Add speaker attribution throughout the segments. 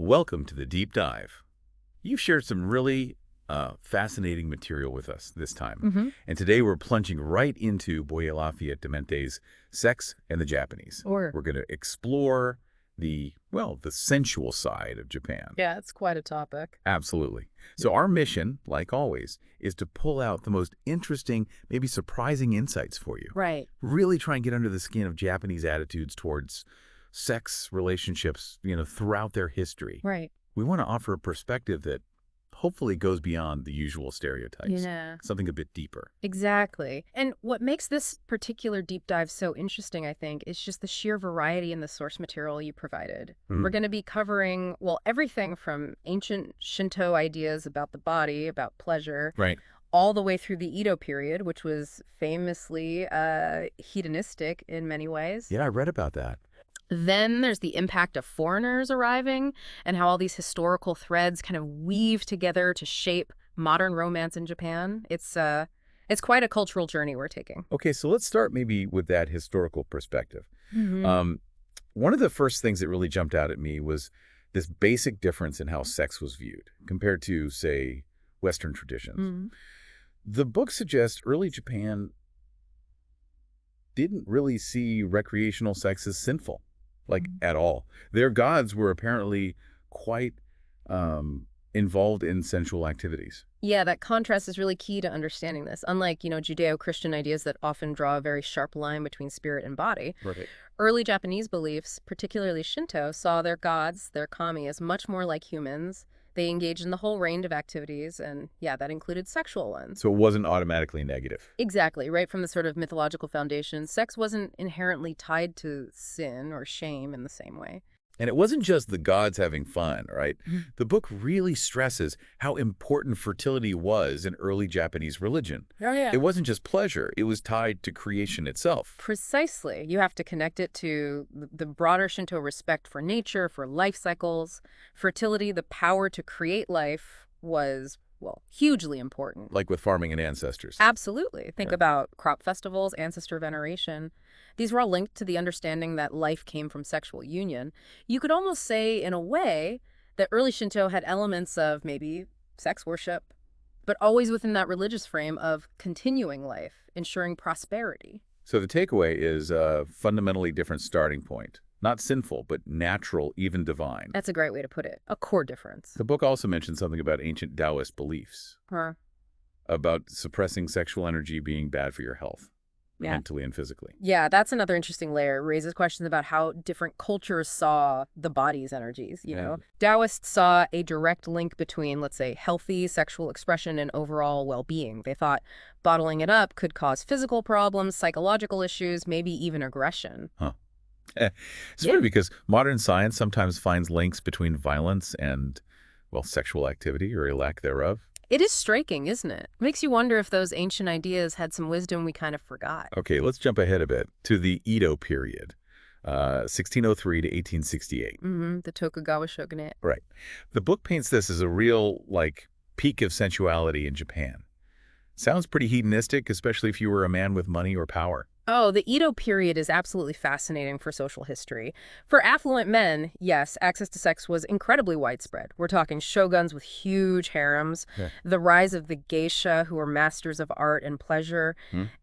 Speaker 1: Welcome to the deep dive. You've shared some really fascinating material with us this time. And today we're plunging right into Boye Lafayette de Mente's Sex and the Japanese.
Speaker 2: Or,
Speaker 1: We're going to explore the sensual side of Japan.
Speaker 2: yeah, it's quite a topic.
Speaker 1: Absolutely. So our mission, like always, is to pull out the most interesting, maybe surprising insights for you.
Speaker 2: Right.
Speaker 1: Really try and get under the skin of Japanese attitudes towards sex relationships, throughout their history.
Speaker 2: Right.
Speaker 1: We want to offer a perspective that hopefully goes beyond the usual stereotypes.
Speaker 2: Yeah.
Speaker 1: Something a bit deeper.
Speaker 2: Exactly. And what makes this particular deep dive so interesting, I think, is just the sheer variety in the source material you provided. We're going to be covering, well, everything from ancient Shinto ideas about the body, about pleasure,
Speaker 1: Right.
Speaker 2: all the way through the Edo period, which was famously hedonistic in many ways.
Speaker 1: Yeah, I read about that.
Speaker 2: Then there's the impact of foreigners arriving and how all these historical threads kind of weave together to shape modern romance in Japan. It's quite a cultural journey we're taking.
Speaker 1: Okay, so let's start maybe with that historical perspective.
Speaker 2: Mm-hmm.
Speaker 1: One of the first things that really jumped out at me was this basic difference in how sex was viewed compared to, say, Western traditions.
Speaker 2: Mm-hmm.
Speaker 1: The book suggests early Japan didn't really see recreational sex as sinful, at all. Their gods were apparently quite involved in sensual activities.
Speaker 2: Yeah, that contrast is really key to understanding this. Unlike, Judeo-Christian ideas that often draw a very sharp line between spirit and body,
Speaker 1: Right.
Speaker 2: early Japanese beliefs, particularly Shinto, saw their gods, their kami, as much more like humans. They engaged in the whole range of activities, and yeah, that included sexual ones.
Speaker 1: So it wasn't automatically negative.
Speaker 2: Exactly, right from the sort of mythological foundation, sex wasn't inherently tied to sin or shame in the same way.
Speaker 1: And it wasn't just the gods having fun, right?
Speaker 2: Mhm.
Speaker 1: The book really stresses how important fertility was in early Japanese religion.
Speaker 2: Oh, yeah.
Speaker 1: It wasn't just pleasure, it was tied to creation itself.
Speaker 2: Precisely. You have to connect it to the broader Shinto respect for nature, for life cycles. Fertility, the power to create life, was, well, hugely important.
Speaker 1: Like with farming and ancestors.
Speaker 2: Absolutely. Think
Speaker 1: Yeah.
Speaker 2: about crop festivals, ancestor veneration. These were all linked to the understanding that life came from sexual union. You could almost say, in a way, that early Shinto had elements of maybe sex worship, but always within that religious frame of continuing life, ensuring prosperity.
Speaker 1: So the takeaway is a fundamentally different starting point. Not sinful, but natural, even divine.
Speaker 2: That's a great way to put it. A core difference.
Speaker 1: The book also mentions something about ancient Taoist beliefs,
Speaker 2: Huh.
Speaker 1: about suppressing sexual energy being bad for your health,
Speaker 2: Yeah.
Speaker 1: mentally and physically.
Speaker 2: Yeah, that's another interesting layer. It raises questions about how different cultures saw the body's energies,
Speaker 1: Yeah.
Speaker 2: Taoists saw a direct link between, let's say, healthy sexual expression and overall well-being. They thought bottling it up could cause physical problems, psychological issues, maybe even aggression.
Speaker 1: It's funny because modern science sometimes finds links between violence and, sexual activity or a lack thereof.
Speaker 2: It is striking, isn't it? Makes you wonder if those ancient ideas had some wisdom we kind of forgot.
Speaker 1: Okay, let's jump ahead a bit to the Edo period, 1603 to 1868.
Speaker 2: The Tokugawa shogunate.
Speaker 1: Right. The book paints this as a real, peak of sensuality in Japan. Sounds pretty hedonistic, especially if you were a man with money or power.
Speaker 2: Oh, the Edo period is absolutely fascinating for social history. For affluent men, yes, access to sex was incredibly widespread. We're talking shoguns with huge harems,
Speaker 1: Yeah.
Speaker 2: the rise of the geisha, who were masters of art and pleasure,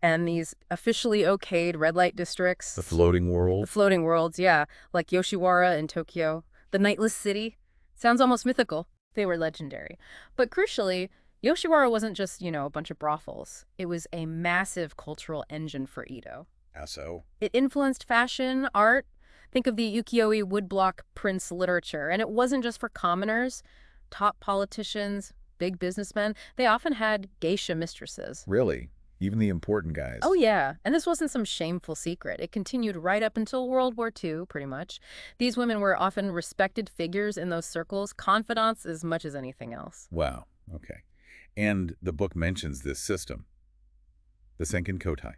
Speaker 2: and these officially okayed red light districts.
Speaker 1: The floating
Speaker 2: The
Speaker 1: world.
Speaker 2: floating worlds, yeah, like Yoshiwara in Tokyo. The nightless city. Sounds almost mythical. They were legendary. But crucially, Yoshiwara wasn't just, a bunch of brothels. It was a massive cultural engine for Edo.
Speaker 1: How so?
Speaker 2: It influenced fashion, art. Think of the ukiyo-e woodblock prince literature. And it wasn't just for commoners. Top politicians, big businessmen, they often had geisha mistresses.
Speaker 1: Really? Even the important guys?
Speaker 2: Oh, yeah. And this wasn't some shameful secret. It continued right up until World War II, pretty much. These women were often respected figures in those circles, confidants as much as anything else.
Speaker 1: Wow. Okay. And the book mentions this system, the Senkin Kotai.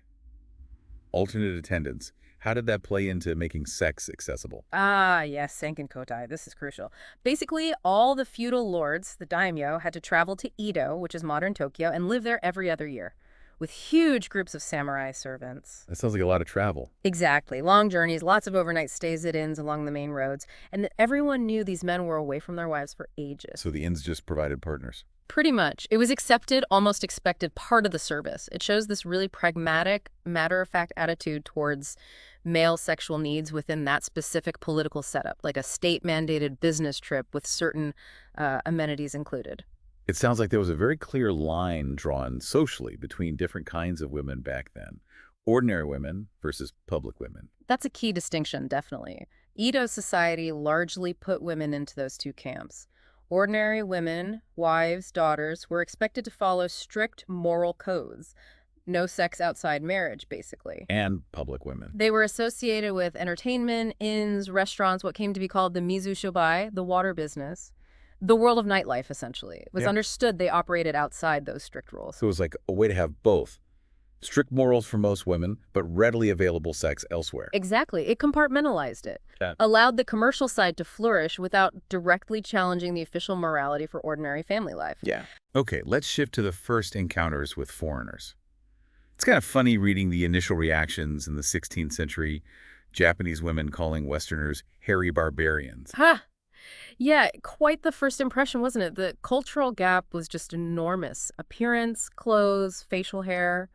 Speaker 1: Alternate attendants. How did that play into making sex accessible?
Speaker 2: Ah, yes, Senkin Kotai. This is crucial. Basically, all the feudal lords, the daimyo, had to travel to Edo, which is modern Tokyo, and live there every other year. with huge groups of samurai servants.
Speaker 1: That sounds like a lot of travel.
Speaker 2: Exactly. Long journeys, lots of overnight stays at inns along the main roads, and everyone knew these men were away from their wives for ages.
Speaker 1: So the inns just provided partners.
Speaker 2: Pretty much. It was accepted, almost expected, part of the service. It shows this really pragmatic, matter-of-fact attitude towards male sexual needs within that specific political setup, like a state-mandated business trip with certain amenities included.
Speaker 1: It sounds like there was a very clear line drawn socially between different kinds of women back then. Ordinary women versus public women.
Speaker 2: That's a key distinction, definitely. Edo society largely put women into those two camps. Ordinary women, wives, daughters, were expected to follow strict moral codes. No sex outside marriage, basically.
Speaker 1: And public women.
Speaker 2: They were associated with entertainment, inns, restaurants, what came to be called the mizu shobai, the water business. The world of nightlife, essentially. It was understood they operated outside those strict rules.
Speaker 1: So it was like a way to have both. Strict morals for most women, but readily available sex elsewhere.
Speaker 2: Exactly. It compartmentalized it.
Speaker 1: Yeah.
Speaker 2: Allowed the commercial side to flourish without directly challenging the official morality for ordinary family life.
Speaker 1: Yeah. Okay, let's shift to the first encounters with foreigners. It's kind of funny reading the initial reactions in the 16th century, Japanese women calling Westerners hairy barbarians.
Speaker 2: Ha! Yeah, quite the first impression, wasn't it? The cultural gap was just enormous. Appearance, clothes, facial hair.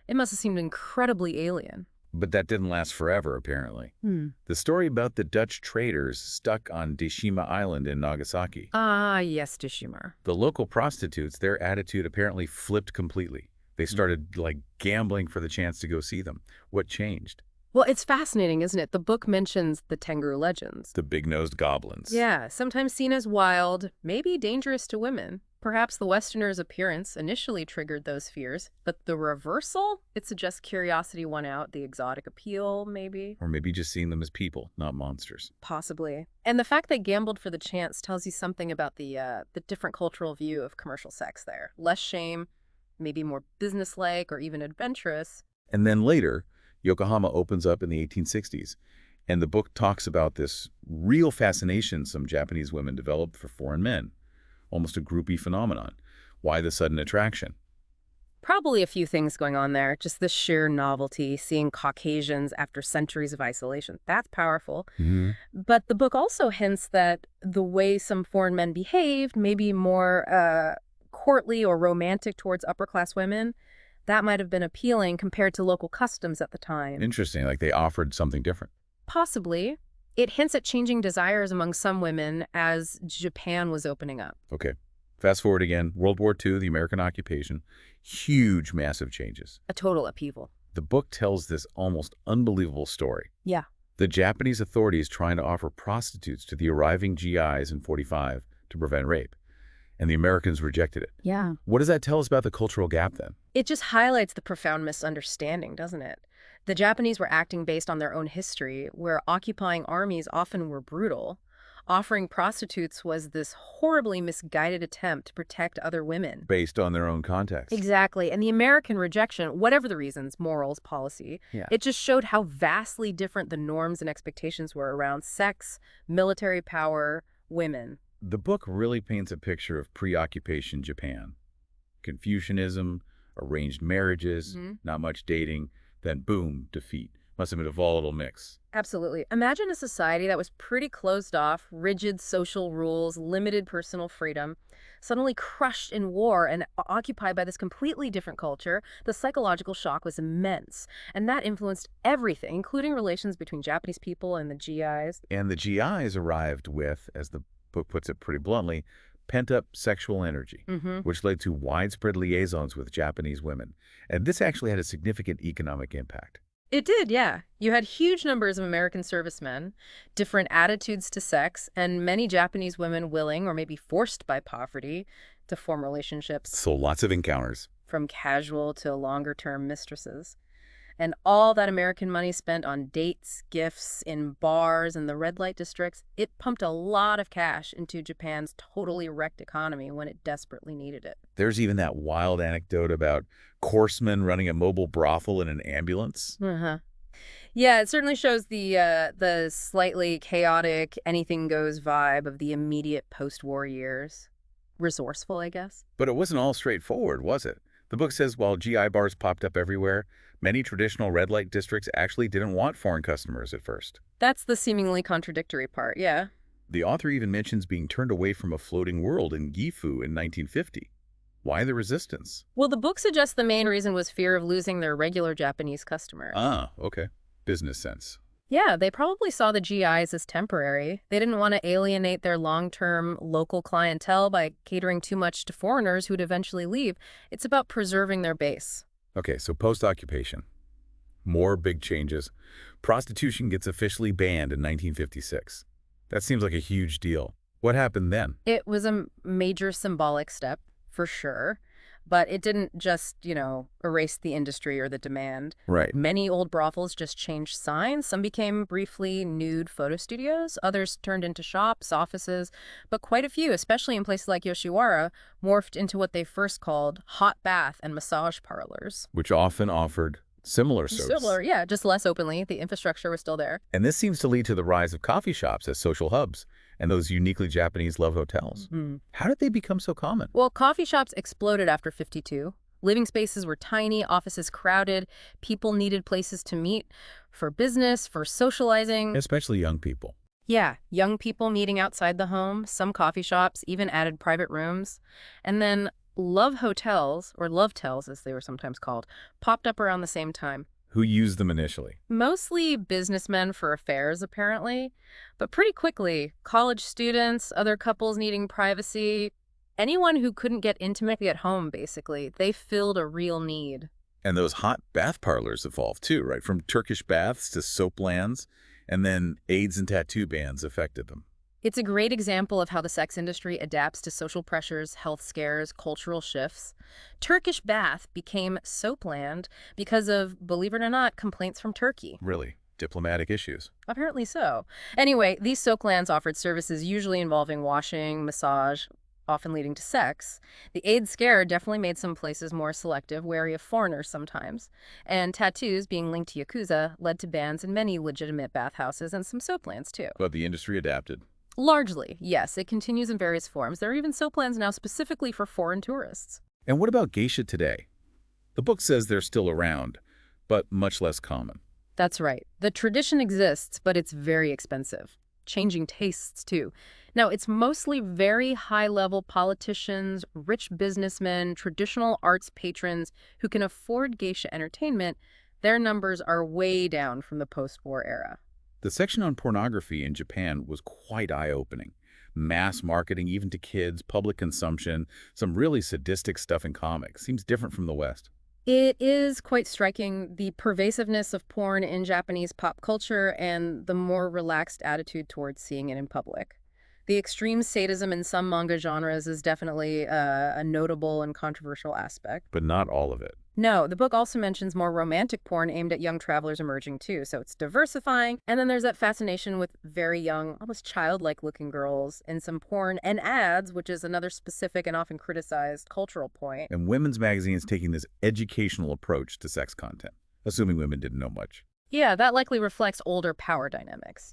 Speaker 2: It must have seemed incredibly alien.
Speaker 1: But that didn't last forever, apparently. The story about the Dutch traders stuck on Deshima Island in Nagasaki.
Speaker 2: Ah, yes, Deshima.
Speaker 1: The local prostitutes, their attitude apparently flipped completely. They started, like, gambling for the chance to go see them. What changed?
Speaker 2: Well, it's fascinating, isn't it? The book mentions the Tengu legends.
Speaker 1: The big-nosed goblins.
Speaker 2: Yeah, sometimes seen as wild, maybe dangerous to women. Perhaps the Westerner's appearance initially triggered those fears, but the reversal? It suggests curiosity won out, the exotic appeal, maybe?
Speaker 1: Or maybe just seeing them as people, not monsters.
Speaker 2: Possibly. And the fact they gambled for the chance tells you something about the different cultural view of commercial sex there. Less shame, maybe more businesslike or even adventurous.
Speaker 1: And then later, Yokohama opens up in the 1860s, and the book talks about this real fascination some Japanese women developed for foreign men, almost a groupie phenomenon. Why the sudden attraction?
Speaker 2: Probably a few things going on there. Just the sheer novelty, seeing Caucasians after centuries of isolation. That's powerful. But the book also hints that the way some foreign men behaved, maybe more courtly or romantic towards upper-class women, that might have been appealing compared to local customs at the time.
Speaker 1: Interesting, like they offered something different.
Speaker 2: Possibly. It hints at changing desires among some women as Japan was opening up.
Speaker 1: Okay, fast forward again, World War II, the American occupation, huge, massive changes.
Speaker 2: A total upheaval.
Speaker 1: The book tells this almost unbelievable story.
Speaker 2: Yeah.
Speaker 1: The Japanese authorities trying to offer prostitutes to the arriving GIs in '45 to prevent rape, and the Americans rejected it.
Speaker 2: Yeah.
Speaker 1: What does that tell us about the cultural gap then?
Speaker 2: It just highlights the profound misunderstanding, doesn't it? The Japanese were acting based on their own history, where occupying armies often were brutal. Offering prostitutes was this horribly misguided attempt to protect other women.
Speaker 1: Based on their own context.
Speaker 2: Exactly. And the American rejection, whatever the reasons, morals, policy, it just showed how vastly different the norms and expectations were around sex, military power, women.
Speaker 1: The book really paints a picture of pre-occupation Japan. Confucianism, arranged marriages, not much dating, then boom, defeat. Must have been a volatile mix.
Speaker 2: Absolutely. Imagine a society that was pretty closed off, rigid social rules, limited personal freedom, suddenly crushed in war and occupied by this completely different culture. The psychological shock was immense, and that influenced everything, including relations between Japanese people and the GIs.
Speaker 1: And the GIs arrived with, as the book puts it pretty bluntly, pent-up sexual energy, which led to widespread liaisons with Japanese women. And this actually had a significant economic impact.
Speaker 2: It did, yeah. You had huge numbers of American servicemen, different attitudes to sex, and many Japanese women willing or maybe forced by poverty to form relationships.
Speaker 1: So lots of encounters.
Speaker 2: From casual to longer-term mistresses. And all that American money spent on dates, gifts, in bars, and the red light districts, it pumped a lot of cash into Japan's totally wrecked economy when it desperately needed it.
Speaker 1: There's even that wild anecdote about Corsemen running a mobile brothel in an ambulance.
Speaker 2: Yeah, it certainly shows the slightly chaotic, anything-goes vibe of the immediate post-war years. Resourceful, I guess.
Speaker 1: But it wasn't all straightforward, was it? The book says while GI bars popped up everywhere, many traditional red light districts actually didn't want foreign customers at first.
Speaker 2: That's the seemingly contradictory part, yeah.
Speaker 1: The author even mentions being turned away from a floating world in Gifu in 1950. Why the resistance?
Speaker 2: Well, the book suggests the main reason was fear of losing their regular Japanese customers.
Speaker 1: Ah, okay. Business sense.
Speaker 2: Yeah, they probably saw the GIs as temporary. They didn't want to alienate their long-term local clientele by catering too much to foreigners who'd eventually leave. It's about preserving their base.
Speaker 1: Okay, so post-occupation. More big changes. Prostitution gets officially banned in 1956. That seems like a huge deal. What happened then?
Speaker 2: It was a major symbolic step, for sure, but it didn't just, erase the industry or the demand.
Speaker 1: Right.
Speaker 2: Many old brothels just changed signs. Some became briefly nude photo studios. Others turned into shops, offices. But quite a few, especially in places like Yoshiwara, morphed into what they first called hot bath and massage parlors.
Speaker 1: Which often offered similar services.
Speaker 2: Similar, yeah, just less openly. The infrastructure was still there.
Speaker 1: And this seems to lead to the rise of coffee shops as social hubs and those uniquely Japanese love hotels. How did they become so common?
Speaker 2: Well, coffee shops exploded after 52. Living spaces were tiny, offices crowded, people needed places to meet for business, for socializing.
Speaker 1: Especially young people.
Speaker 2: Yeah, young people meeting outside the home. Some coffee shops even added private rooms. And then love hotels, or love-tels as they were sometimes called, popped up around the same time.
Speaker 1: Who used them initially?
Speaker 2: Mostly businessmen for affairs, apparently. But pretty quickly, college students, other couples needing privacy, anyone who couldn't get intimately at home, basically, they filled a real need.
Speaker 1: And those hot bath parlors evolved too, right? From Turkish baths to soap lands, and then AIDS and tattoo bans affected them.
Speaker 2: It's a great example of how the sex industry adapts to social pressures, health scares, cultural shifts. Turkish bath became soapland because of, believe it or not, complaints from Turkey.
Speaker 1: Really? Diplomatic issues?
Speaker 2: Apparently so. Anyway, these soaplands offered services usually involving washing, massage, often leading to sex. The AIDS scare definitely made some places more selective, wary of foreigners sometimes. And tattoos, being linked to Yakuza, led to bans in many legitimate bathhouses and some soaplands too.
Speaker 1: But the industry adapted.
Speaker 2: Largely, yes. It continues in various forms. There are even soaplands now specifically for foreign tourists.
Speaker 1: And what about geisha today? The book says they're still around, but much less common.
Speaker 2: That's right. The tradition exists, but it's very expensive. Changing tastes, too. Now, it's mostly very high-level politicians, rich businessmen, traditional arts patrons who can afford geisha entertainment. Their numbers are way down from the post-war era.
Speaker 1: The section on pornography in Japan was quite eye-opening. Mass marketing, even to kids, public consumption, some really sadistic stuff in comics. Seems different from the West.
Speaker 2: It is quite striking, the pervasiveness of porn in Japanese pop culture and the more relaxed attitude towards seeing it in public. The extreme sadism in some manga genres is definitely a notable and controversial aspect.
Speaker 1: But not all of it.
Speaker 2: No, the book also mentions more romantic porn aimed at young travelers emerging too, so it's diversifying. And then there's that fascination with very young, almost childlike looking girls in some porn and ads, which is another specific and often criticized cultural point.
Speaker 1: And women's magazines taking this educational approach to sex content, assuming women didn't know much.
Speaker 2: Yeah, that likely reflects older power dynamics,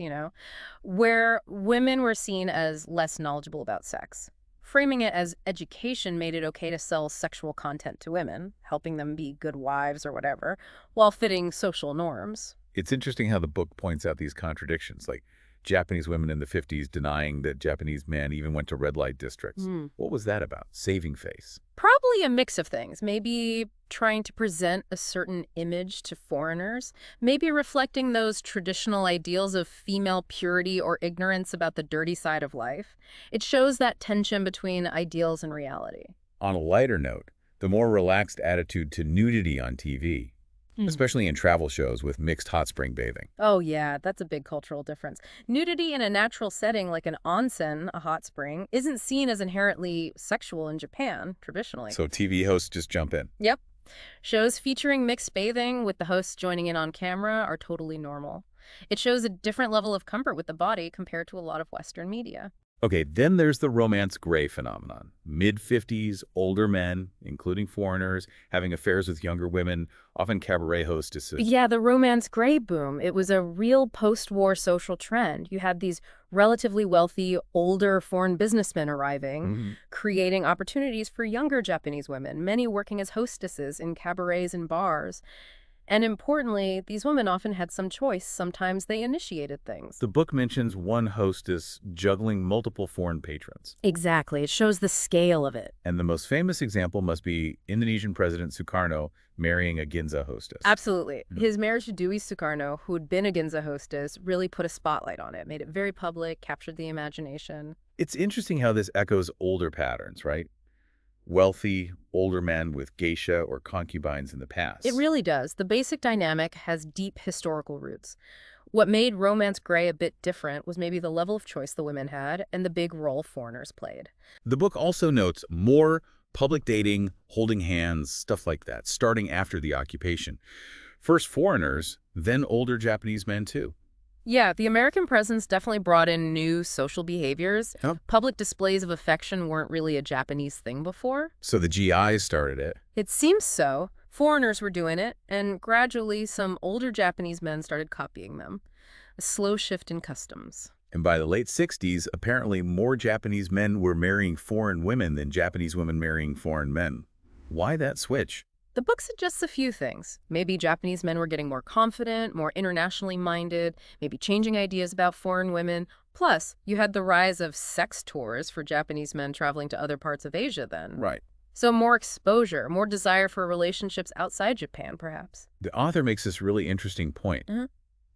Speaker 2: where women were seen as less knowledgeable about sex. Framing it as education made it okay to sell sexual content to women, helping them be good wives or whatever, while fitting social norms.
Speaker 1: It's interesting how the book points out these contradictions, like Japanese women in the 50s denying that Japanese men even went to red light districts. What was that about? Saving face?
Speaker 2: Probably a mix of things. Maybe trying to present a certain image to foreigners. Maybe reflecting those traditional ideals of female purity or ignorance about the dirty side of life. It shows that tension between ideals and reality.
Speaker 1: On a lighter note, the more relaxed attitude to nudity on TV, especially in travel shows with mixed hot spring bathing.
Speaker 2: Oh yeah, that's a big cultural difference. Nudity in a natural setting like an onsen, a hot spring, isn't seen as inherently sexual in Japan, traditionally.
Speaker 1: So TV hosts just jump in.
Speaker 2: Yep. Shows featuring mixed bathing with the hosts joining in on camera are totally normal. It shows a different level of comfort with the body compared to a lot of Western media.
Speaker 1: Okay, then there's the romance gray phenomenon. Mid-50s, older men, including foreigners, having affairs with younger women, often cabaret hostesses.
Speaker 2: Yeah, the romance gray boom, it was a real post-war social trend. You had these relatively wealthy, older foreign businessmen arriving,
Speaker 1: Mhm.
Speaker 2: creating opportunities for younger Japanese women, many working as hostesses in cabarets and bars. And importantly, these women often had some choice. Sometimes they initiated things.
Speaker 1: The book mentions one hostess juggling multiple foreign patrons.
Speaker 2: Exactly. It shows the scale of it.
Speaker 1: And the most famous example must be Indonesian President Sukarno marrying a Ginza hostess.
Speaker 2: Absolutely. His marriage to Dewi Sukarno, who had been a Ginza hostess, really put a spotlight on it, made it very public, captured the imagination.
Speaker 1: It's interesting how this echoes older patterns, right? Wealthy, older men with geisha or concubines in the past.
Speaker 2: It really does. The basic dynamic has deep historical roots. What made Romance Gray a bit different was maybe the level of choice the women had and the big role foreigners played.
Speaker 1: The book also notes more public dating, holding hands, stuff like that, starting after the occupation. First foreigners, then older Japanese men too.
Speaker 2: Yeah, the American presence definitely brought in new social behaviors.
Speaker 1: Yep.
Speaker 2: Public displays of affection weren't really a Japanese thing before.
Speaker 1: So the GIs started it.
Speaker 2: It seems so. Foreigners were doing it, and gradually some older Japanese men started copying them. A slow shift in customs.
Speaker 1: And by the late 60s, apparently more Japanese men were marrying foreign women than Japanese women marrying foreign men. Why that switch?
Speaker 2: The book suggests a few things. Maybe Japanese men were getting more confident, more internationally minded, maybe changing ideas about foreign women. Plus, you had the rise of sex tours for Japanese men traveling to other parts of Asia then.
Speaker 1: Right.
Speaker 2: So more exposure, more desire for relationships outside Japan, perhaps.
Speaker 1: The author makes this really interesting point,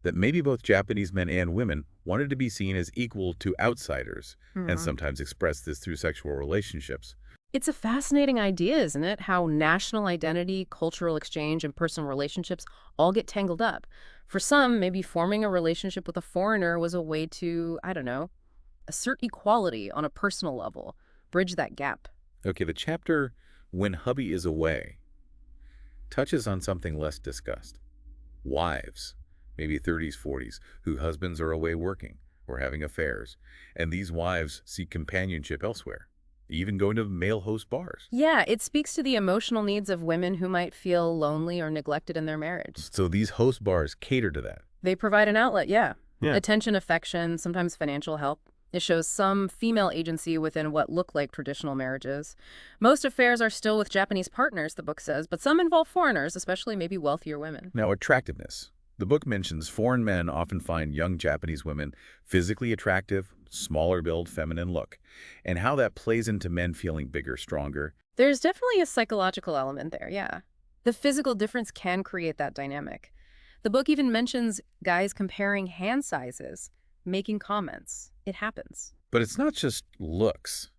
Speaker 1: that maybe both Japanese men and women wanted to be seen as equal to outsiders, and sometimes express this through sexual relationships.
Speaker 2: It's a fascinating idea, isn't it? How national identity, cultural exchange, and personal relationships all get tangled up. For some, maybe forming a relationship with a foreigner was a way to, I don't know, assert equality on a personal level, bridge that gap.
Speaker 1: Okay, the chapter, When Hubby is Away, touches on something less discussed. Wives, maybe 30s, 40s, whose husbands are away working or having affairs, and these wives seek companionship elsewhere, even going to male host bars.
Speaker 2: Yeah, it speaks to the emotional needs of women who might feel lonely or neglected in their marriage.
Speaker 1: So these host bars cater to that.
Speaker 2: They provide an outlet, yeah.
Speaker 1: Yeah.
Speaker 2: Attention, affection, sometimes financial help. It shows some female agency within what look like traditional marriages. Most affairs are still with Japanese partners, the book says, but some involve foreigners, especially maybe wealthier women.
Speaker 1: Now, attractiveness. The book mentions foreign men often find young Japanese women physically attractive, smaller build, feminine look, and how that plays into men feeling bigger, stronger.
Speaker 2: There's definitely a psychological element there, yeah. The physical difference can create that dynamic. The book even mentions guys comparing hand sizes, making comments. It happens.
Speaker 1: But it's not just looks.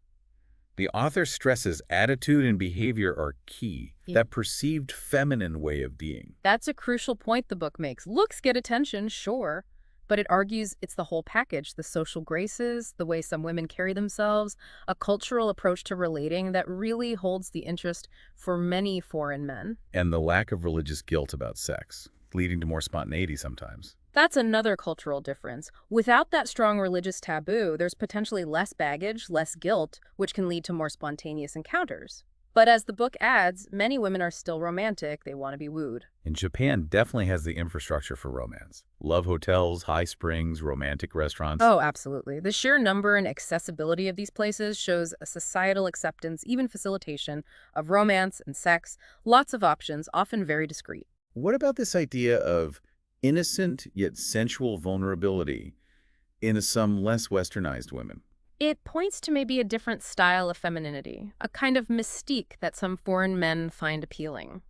Speaker 1: The author stresses attitude and behavior are key,
Speaker 2: Yeah.
Speaker 1: that perceived feminine way of being.
Speaker 2: That's a crucial point the book makes. Looks get attention, sure, but it argues it's the whole package, the social graces, the way some women carry themselves, a cultural approach to relating that really holds the interest for many foreign men.
Speaker 1: And the lack of religious guilt about sex, leading to more spontaneity sometimes.
Speaker 2: That's another cultural difference. Without that strong religious taboo, there's potentially less baggage, less guilt, which can lead to more spontaneous encounters. But as the book adds, many women are still romantic. They want to be wooed.
Speaker 1: And Japan definitely has the infrastructure for romance. Love hotels, high springs, romantic restaurants.
Speaker 2: Oh, absolutely. The sheer number and accessibility of these places shows a societal acceptance, even facilitation, of romance and sex. Lots of options, often very discreet.
Speaker 1: What about this idea of innocent yet sensual vulnerability in some less westernized women?
Speaker 2: It points to maybe a different style of femininity, a kind of mystique that some foreign men find appealing.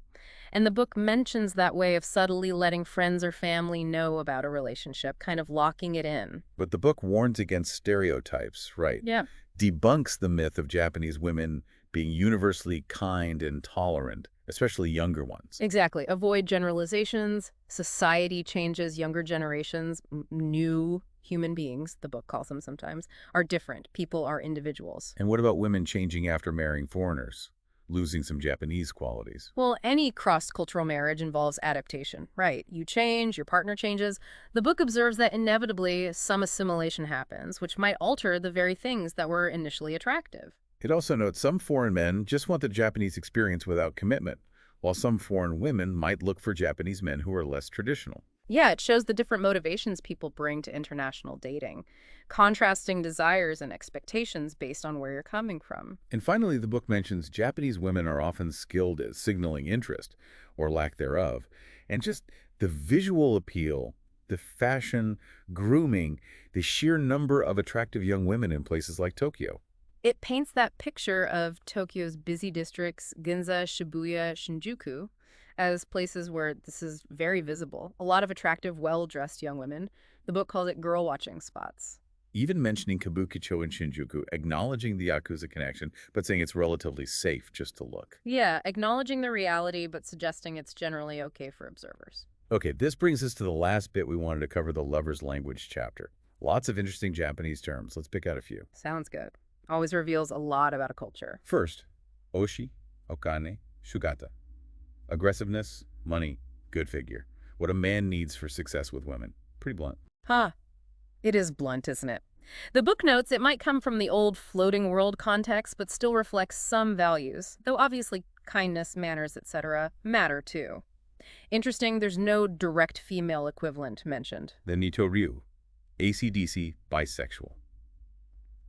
Speaker 2: And the book mentions that way of subtly letting friends or family know about a relationship, kind of locking it in.
Speaker 1: But the book warns against stereotypes, right?
Speaker 2: Yeah.
Speaker 1: Debunks the myth of Japanese women being universally kind and tolerant, especially younger ones.
Speaker 2: Exactly. Avoid generalizations. Society changes. Younger generations, new human beings, the book calls them sometimes, are different. People are individuals.
Speaker 1: And what about women changing after marrying foreigners? losing some Japanese qualities.
Speaker 2: Well, any cross-cultural marriage involves adaptation, right? You change, your partner changes. The book observes that inevitably some assimilation happens, which might alter the very things that were initially attractive.
Speaker 1: It also notes some foreign men just want the Japanese experience without commitment, while some foreign women might look for Japanese men who are less traditional.
Speaker 2: Yeah, it shows the different motivations people bring to international dating, contrasting desires and expectations based on where you're coming from.
Speaker 1: And finally, the book mentions Japanese women are often skilled at signaling interest, or lack thereof, and just the visual appeal, the fashion, grooming, the sheer number of attractive young women in places like Tokyo.
Speaker 2: It paints that picture of Tokyo's busy districts, Ginza, Shibuya, Shinjuku, as places where this is very visible. A lot of attractive, well-dressed young women. The book calls it girl-watching spots.
Speaker 1: Even mentioning Kabukicho and Shinjuku, acknowledging the Yakuza connection, but saying it's relatively safe just to look.
Speaker 2: Yeah, acknowledging the reality, but suggesting it's generally okay for observers.
Speaker 1: Okay, this brings us to the last bit we wanted to cover, the lover's language chapter. Lots of interesting Japanese terms. Let's pick out a few.
Speaker 2: Sounds good. Always reveals a lot about a culture.
Speaker 1: First, oshi, okane, shugata. Aggressiveness, money, good figure. What a man needs for success with women. Pretty blunt.
Speaker 2: Huh. It is blunt, isn't it? The book notes it might come from the old floating world context, but still reflects some values, though obviously kindness, manners, etc. matter too. Interesting, there's no direct female equivalent mentioned.
Speaker 1: The Nito Ryu, AC/DC, bisexual.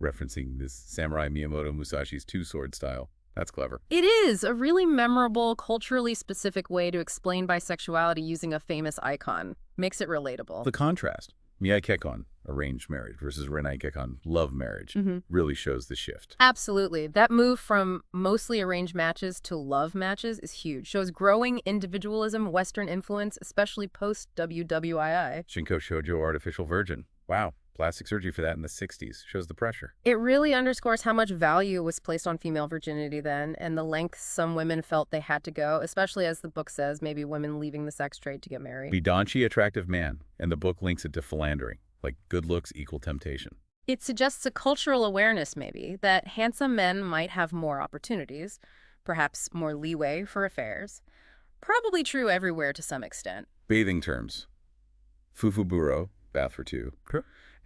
Speaker 1: Referencing this Samurai Miyamoto Musashi's two-sword style. That's clever.
Speaker 2: It is a really memorable, culturally specific way to explain bisexuality using a famous icon. Makes it relatable.
Speaker 1: The contrast, Miyai Kekon, arranged marriage, versus Renai Kekon, love marriage, really shows the shift.
Speaker 2: Absolutely. That move from mostly arranged matches to love matches is huge. Shows growing individualism, Western influence, especially post-WWII.
Speaker 1: Shinko Shoujo artificial virgin. Wow. Plastic surgery for that in the 60s. Shows the pressure.
Speaker 2: It really underscores how much value was placed on female virginity then, and the lengths some women felt they had to go, especially as the book says, maybe women leaving the sex trade to get married.
Speaker 1: Bidanchi, attractive man, and the book links it to philandering, like good looks equal temptation.
Speaker 2: It suggests a cultural awareness, maybe, that handsome men might have more opportunities, perhaps more leeway for affairs. Probably true everywhere to some extent.
Speaker 1: Bathing terms. Fufuburo, bath for two.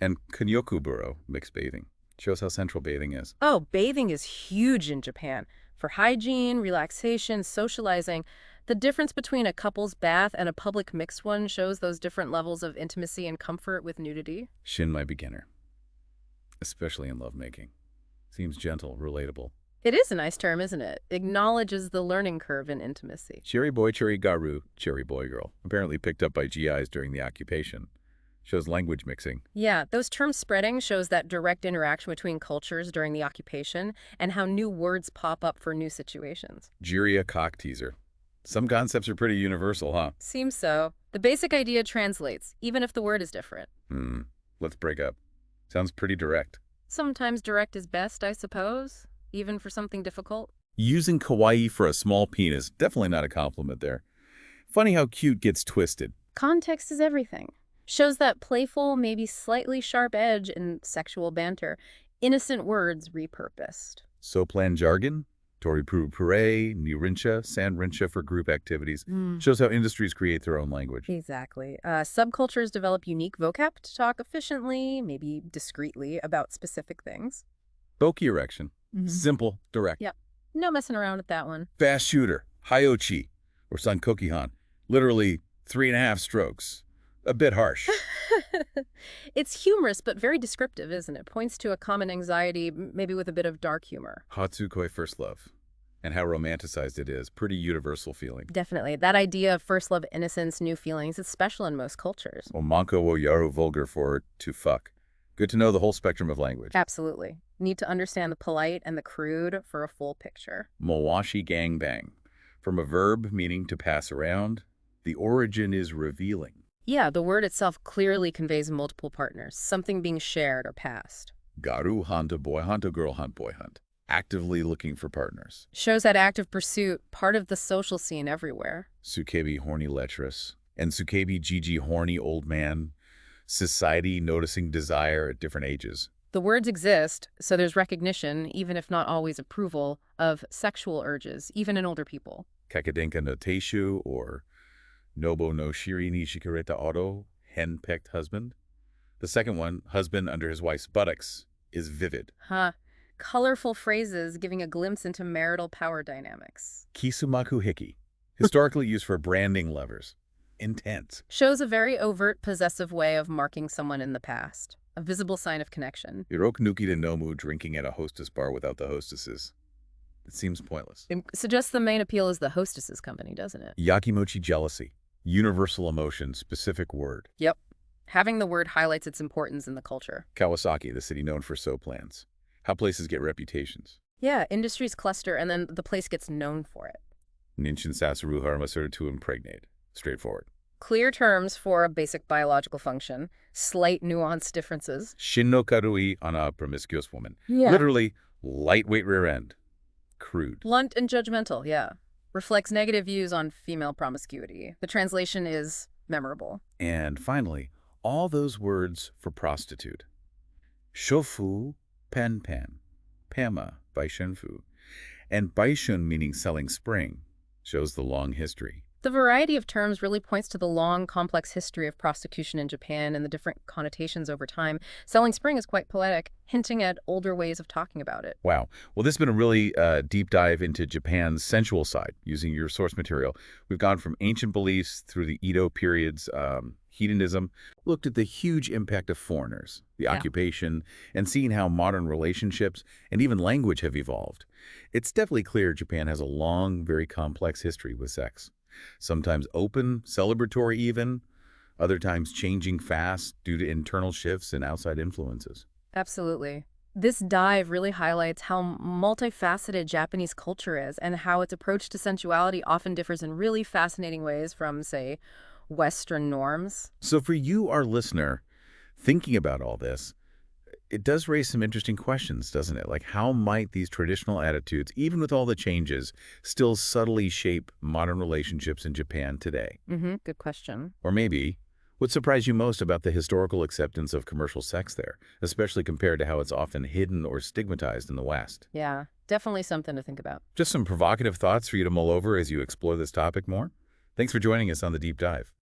Speaker 1: And Kanyokuburo, mixed bathing. Shows how central bathing is.
Speaker 2: Oh, bathing is huge in Japan. For hygiene, relaxation, socializing. The difference between a couple's bath and a public mixed one shows those different levels of intimacy and comfort with nudity.
Speaker 1: Shin my beginner. Especially in lovemaking. Seems gentle, relatable.
Speaker 2: It is a nice term, isn't it? Acknowledges the learning curve in intimacy.
Speaker 1: Cherry boy, cherry garu, cherry boy girl. Apparently picked up by GIs during the occupation. Shows language mixing.
Speaker 2: Yeah, those terms spreading shows that direct interaction between cultures during the occupation and how new words pop up for new situations.
Speaker 1: Jiria cock teaser. Some concepts are pretty universal, huh?
Speaker 2: Seems so. The basic idea translates, even if the word is different.
Speaker 1: Let's break up. Sounds pretty direct.
Speaker 2: Sometimes direct is best, I suppose, even for something difficult.
Speaker 1: Using kawaii for a small penis, definitely not a compliment there. Funny how cute gets twisted.
Speaker 2: Context is everything. Shows that playful, maybe slightly sharp edge in sexual banter. Innocent words repurposed.
Speaker 1: Soplan jargon, Toripuru-pure, Nirincha, Sanrincha for group activities. Shows how industries create their own language.
Speaker 2: Exactly. Subcultures develop unique vocab to talk efficiently, maybe discreetly, about specific things.
Speaker 1: Boki erection. Simple, direct.
Speaker 2: Yep. No messing around with that one.
Speaker 1: Fast shooter, Hayochi, or Sankokihan. Literally 3.5 strokes. A bit harsh.
Speaker 2: It's humorous, but very descriptive, isn't it? Points to a common anxiety, maybe with a bit of dark humor.
Speaker 1: Hatsukoi first love. And how romanticized it is. Pretty universal feeling.
Speaker 2: Definitely. That idea of first love, innocence, new feelings is special in most cultures.
Speaker 1: Omanko wo yaru, vulgar for to fuck. Good to know the whole spectrum of language.
Speaker 2: Absolutely. Need to understand the polite and the crude for a full picture.
Speaker 1: Mowashi gangbang. From a verb meaning to pass around, the origin is revealing.
Speaker 2: Yeah, the word itself clearly conveys multiple partners, something being shared or passed.
Speaker 1: Garu hanta boy hanta girl hunt boy hunt. Actively looking for partners.
Speaker 2: Shows that active pursuit, part of the social scene everywhere.
Speaker 1: Sukebi horny lecherous. And Sukebi Gigi horny old man. Society noticing desire at different ages.
Speaker 2: The words exist, so there's recognition, even if not always approval, of sexual urges, even in older people.
Speaker 1: Kakadenka no teishu, or Nobo no shiri ni shikareta oro, hen-pecked husband. The second one, husband under his wife's buttocks, is vivid.
Speaker 2: Huh. Colorful phrases giving a glimpse into marital power dynamics.
Speaker 1: Kisumaku hiki, historically used for branding lovers. Intense.
Speaker 2: Shows a very overt, possessive way of marking someone in the past. A visible sign of connection.
Speaker 1: Irokunuki de nomu, drinking at a hostess bar without the hostesses. It seems pointless.
Speaker 2: It suggests the main appeal is the hostess's company, doesn't it?
Speaker 1: Yakimochi jealousy. Universal emotion, specific word.
Speaker 2: Yep. Having the word highlights its importance in the culture.
Speaker 1: Kawasaki, the city known for soap plants. How places get reputations.
Speaker 2: Yeah, industries cluster and then the place gets known for it.
Speaker 1: Ninshin Sasuru Haramasu to impregnate. Straightforward.
Speaker 2: Clear terms for a basic biological function, slight nuanced differences.
Speaker 1: Shin no karui on a promiscuous woman.
Speaker 2: Yeah.
Speaker 1: Literally, lightweight rear end. Crude.
Speaker 2: Blunt and judgmental, yeah. Reflects negative views on female promiscuity. The translation is memorable.
Speaker 1: And finally, all those words for prostitute. Shofu, pan, pama, baishunfu. And baishun, meaning selling spring, shows the long history.
Speaker 2: The variety of terms really points to the long, complex history of prostitution in Japan and the different connotations over time. Selling spring is quite poetic, hinting at older ways of talking about it.
Speaker 1: Wow. Well, this has been a really deep dive into Japan's sensual side, using your source material. We've gone from ancient beliefs through the Edo period's hedonism, looked at the huge impact of foreigners, the occupation, and seeing how modern relationships and even language have evolved. It's definitely clear Japan has a long, very complex history with sex. Sometimes open, celebratory even, other times changing fast due to internal shifts and outside influences.
Speaker 2: Absolutely. This dive really highlights how multifaceted Japanese culture is and how its approach to sensuality often differs in really fascinating ways from, say, Western norms.
Speaker 1: So for you, our listener, thinking about all this, it does raise some interesting questions, doesn't it? Like, how might these traditional attitudes, even with all the changes, still subtly shape modern relationships in Japan today?
Speaker 2: Good question.
Speaker 1: Or maybe, what surprised you most about the historical acceptance of commercial sex there, especially compared to how it's often hidden or stigmatized in the West?
Speaker 2: Yeah, definitely something to think about.
Speaker 1: Just some provocative thoughts for you to mull over as you explore this topic more. Thanks for joining us on The Deep Dive.